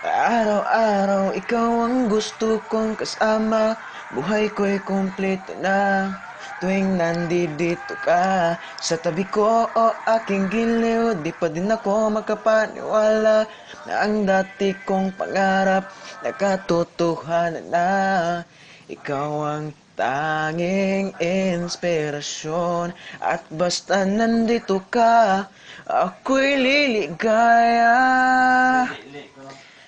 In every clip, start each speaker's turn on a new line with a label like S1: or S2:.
S1: Araw-araw ikaw ang gusto kong kasama. Buhay ko'y kumpleto na tuwing nandito ka sa tabi ko o aking giliw. Di pa din ako makapaniwala na ang dati kong pangarap nakatotohanan na. Ikaw ang tanging inspirasyon at basta nandito ka, ako'y liligaya.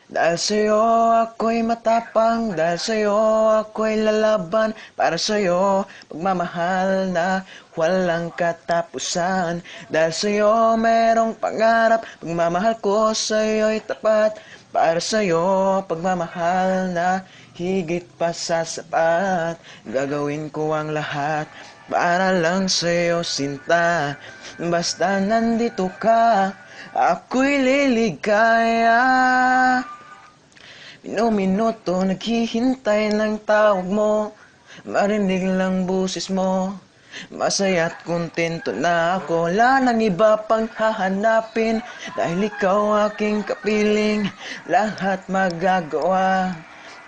S1: Dahil sa'yo ako'y matapang, dahil sa'yo ako'y lalaban, para sa'yo pagmamahal na walang katapusan. Dahil sa'yo merong pangarap, pagmamahal ko sa'yo'y tapat, para sa'yo pagmamahal na higit pa sa sapat. Gagawin ko ang lahat para lang sa'yo sinta, basta nandito ka, ako'y liligaya. Minuminuto naghihintay ng tawag mo, marinig lang busis mo. Masaya't kontento na ako, wala nang iba pang hahanapin. Dahil ikaw aking kapiling, lahat magagawa.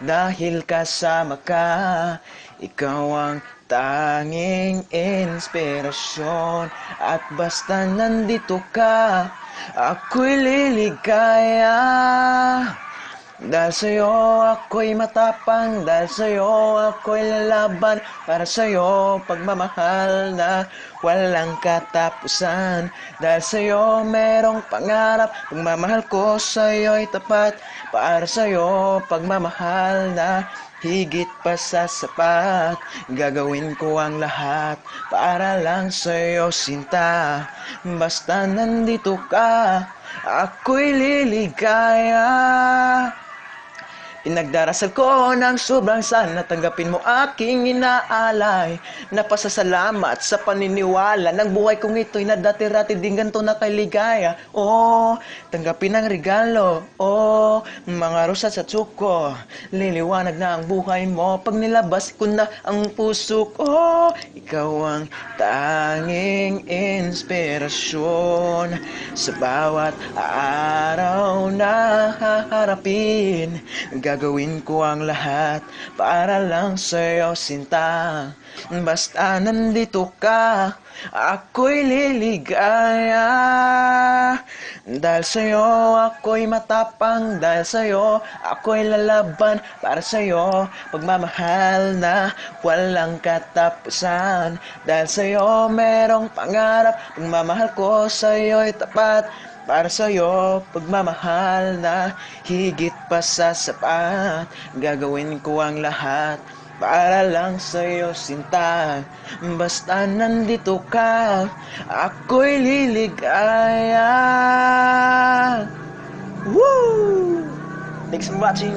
S1: Dahil kasama ka, ikaw ang tanging inspirasyon. At basta nandito ka, ako'y liligaya. Dahil sa'yo ako'y matapang, dahil sa'yo ako'y lalaban, para sa'yo pagmamahal na walang katapusan. Dahil sa'yo merong pangarap, pagmamahal ko sa'yo'y tapat, para sa'yo pagmamahal na higit pa sa sapat. Gagawin ko ang lahat para lang sa'yo sinta, basta nandito ka, ako'y liligaya. Pinagdarasal ko ng sobrang sana tanggapin mo aking inaalay. Napasasalamat sa paniniwala ng buhay kong ito'y na dati-rati din ganito na kay ligaya. Oh, tanggapin ang regalo. Oh, mga rosas at suko. Liliwanag na ang buhay mo pag nilabas ko na ang puso ko. Ikaw ang tanging inspirasyon sa bawat araw na haharapin. Gagawin ko ang lahat para lang sa'yo sinta, basta nandito ka, ako'y liligaya. Dahil sa'yo ako'y matapang, dahil sa'yo ako'y lalaban, para sa'yo pagmamahal na walang katapusan. Dahil sa'yo merong pangarap, pagmamahal ko sa'yo'y tapat, para sa'yo pagmamahal na higit pa sa sapat. Gagawin ko ang lahat para lang sa'yo sinta, basta nandito ka, ako'y liligaya. Woo! Thanks for watching.